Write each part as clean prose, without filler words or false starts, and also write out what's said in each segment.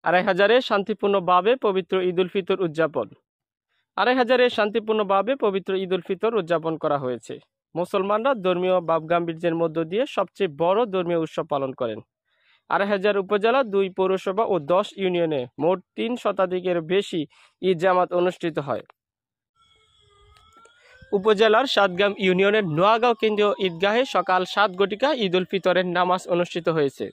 আড়াইহাজারে শান্তিপূর্ণভাবে পবিত্র ঈদ উল ফিতর উদযাপন। আড়াইহাজারে শান্তিপূর্ণভাবে পবিত্র ঈদ উল ফিতর উদযাপন করা হয়েছে। মুসলমানরা ধর্মীয় ভাবগাম্ভীর্যের মধ্য দিয়ে সবচেয়ে বড় ধর্মীয় উৎসব পালন করেন। আড়াইহাজার উপজেলা ২ পৌরসভা ও ১০ ইউনিয়নে মোট ৩ শতাধিকের বেশি ঈদ জামাত অনুষ্ঠিত হয়। উপজেলার সাতগ্রাম ইউনিয়নের নোয়াগাঁও কেন্দ্রীয় ঈদগাহে সকাল ৭ ঘটিকায় ঈদ উল ফিতরের নামাজ অনুষ্ঠিত হয়েছে।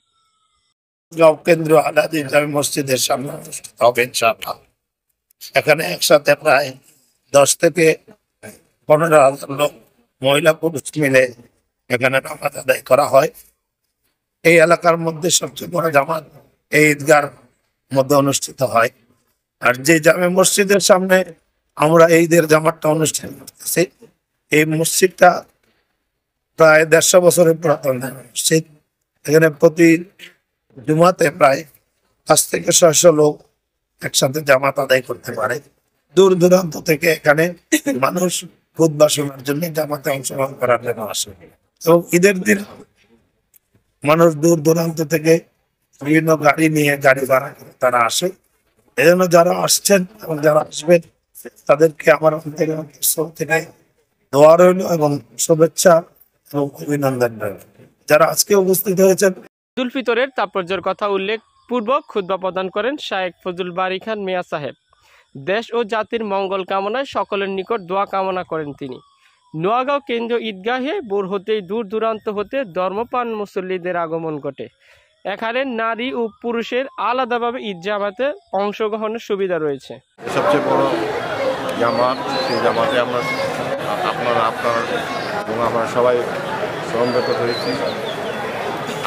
কেন্দ্র আলাদা জামে মসজিদের সামনে অনুষ্ঠিত হবে ইনশাআল্লাহ। এখানে একসাথে প্রায় ১০ থেকে ১৫,০০০ লোক মহিলা পুরুষ মিলে এখানে নামাজ আদায় করা হয়। এই এলাকার মধ্যে সবচেয়ে বড় জামাত এই ঈদগার মধ্যে অনুষ্ঠিত হয়। আর যে জামে মসজিদের সামনে আমরা এই ঈদের জামাতটা অনুষ্ঠান করতেছি, এই মসজিদটা প্রায় ১৫০ বছরের পুরাতন মসজিদ। এখানে প্রতি জুমাতে প্রায় ৫ থেকে ৬০০ লোক একসাথে জামাত আদায় করতে পারে। দূর দূরান্ত থেকে এখানে মানুষ খুতবা শোনার জন্য জামাতে অংশগ্রহণ করার জন্য আসে এবং ঈদের দিন মানুষ দূর দূরান্ত থেকে বিভিন্ন গাড়ি নিয়ে গাড়ি ভাড়া করে তারা আসে। এজন্য যারা আসছেন এবং যারা আসবেন তাদেরকে আমার থেকে দোয়া রইল এবং শুভেচ্ছা এবং অভিনন্দন রইল। যারা আজকে উপস্থিত হয়েছেন, ঈদ উল ফিতরের তাৎপর্যের কথা উল্লেখ পূর্বক খুতবা প্রদান করেন শায়েখ ফজলুল বারী খান মিয়া সাহেব। দেশ ও জাতির মঙ্গল কামনায় সকলের নিকট দোয়া কামনা করেন তিনি। নোয়াগাঁও কেন্দ্রীয় ঈদগাহে ভোর হতেই দূর দূরান্ত হতে ধর্মপ্রাণ মুসল্লিদের আগমন ঘটে। এখানে নারী ও পুরুষের আলাদাভাবে ঈদ জামাতে অংশগ্রহণের সুবিধা রয়েছে। সবচেয়ে বড় জামাত, সেই জামাতে আপনারা এবং আমরা সবাই সমবেত হয়েছি।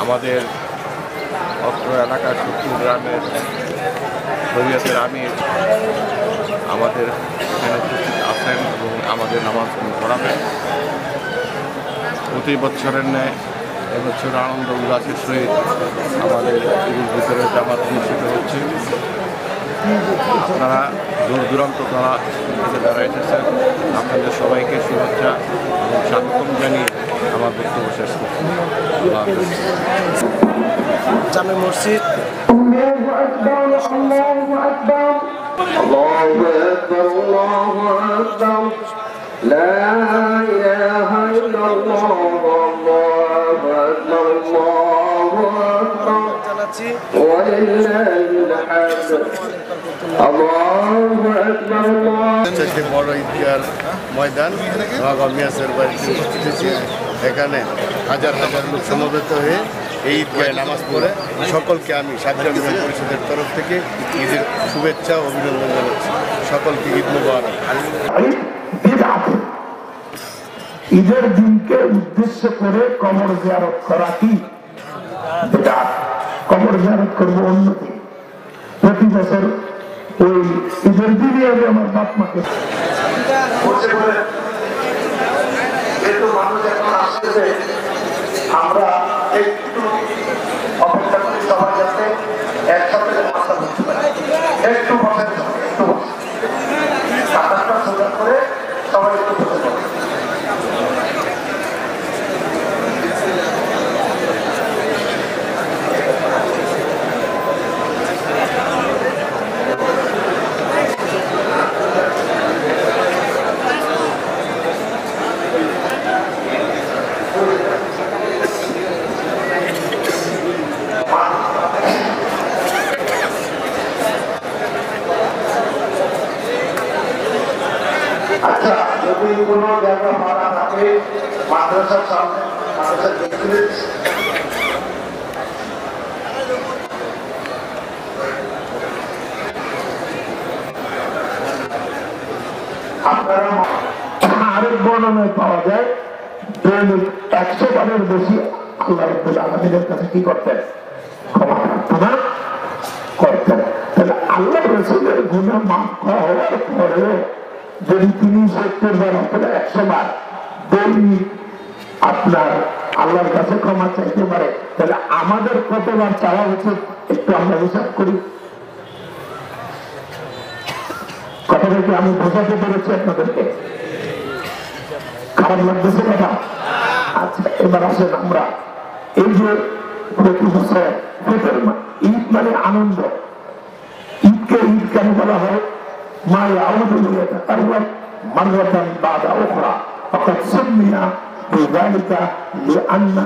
আমাদের অত্র এলাকার ৭০ গ্রামের শরীয়তের আমির আমাদের এখানে উপস্থিত আছেন এবং আমাদের নামাজ পড়াবেন। প্রতি বছরের ন্যায় এবছর আনন্দ উল্লাসের সহিত আমাদের ঈদের ভিতরে জামাত অনুষ্ঠিত হচ্ছে। আপনারা দূর দূরান্ত থেকে যারা এসেছেন আপনাদের সবাইকে শুভেচ্ছা এবং স্বাগতম জানিয়ে আমার বক্তব্য শেষ করছি। জামে মসজিদ বড় ঈদগার ময়দান নোয়াগাঁও মিয়াসের বাড়িতে উপস্থিত। এখানে হাজার হাজার লোক সমবেত হয়ে এই ঈদগাহে নামাজ পড়ে সকলকে আমি সাতগ্রাম ইউনিয়ন পরিষদের তরফ থেকে ঈদের শুভেচ্ছা ও অভিনন্দন জানাচ্ছি। সকলকে ঈদ মুবারক। ঈদের দিনকে উদ্দেশ্য করে কবর জিয়ারত করা কি কবর জিয়ারত করবো অন্যকে প্রতি বছর ওই ঈদের দিনই আমি আমার বাপ মাকে মানুষ এখন আসতেছে, আমরা একটু অপেক্ষা করি সবাই যাতে একসাথে একটু বসেন, একটু সোজা করে সবাই একটু বসে যাবে। আচ্ছা, যদি কোনো জায়গা ভাড়া থাকে মাদ্রাসার সামনে, মাদ্রাসার দেখতে আপনারা আরেক বর্ণনায় পাওয়া যায় দৈনিক ১০০ বারের বেশি আল্লাহ রাব্বুল আলামিনের কাছে কি করতেন? ক্ষমা প্রার্থনা করতেন। তাহলে আল্লাহ রাসূলের গুনাহ মাফ হওয়ার পরে যদি তিনি ৭০ বার অথবা ১০০ বার দৈনিক আপনার আল্লাহর কাছে ক্ষমা চাইতে পারে, তাহলে আমাদের কতবার চাওয়া উচিত একটু আমরা হিসাব করি। কথাটা কি আমি বোঝাতে পেরেছি আপনাদেরকে? খারাপ লাগতেছে কথা? আচ্ছা, এবার আসেন আমরা এই যে প্রতি বছর ঈদ মানে আনন্দ, কেন বলা হয় মা ইয়াউদু লিয়াতাকাররাব মাররাতান বা'দা উখরা ফাকাদ সুম্মিয়া বিযালিকা লিআন্না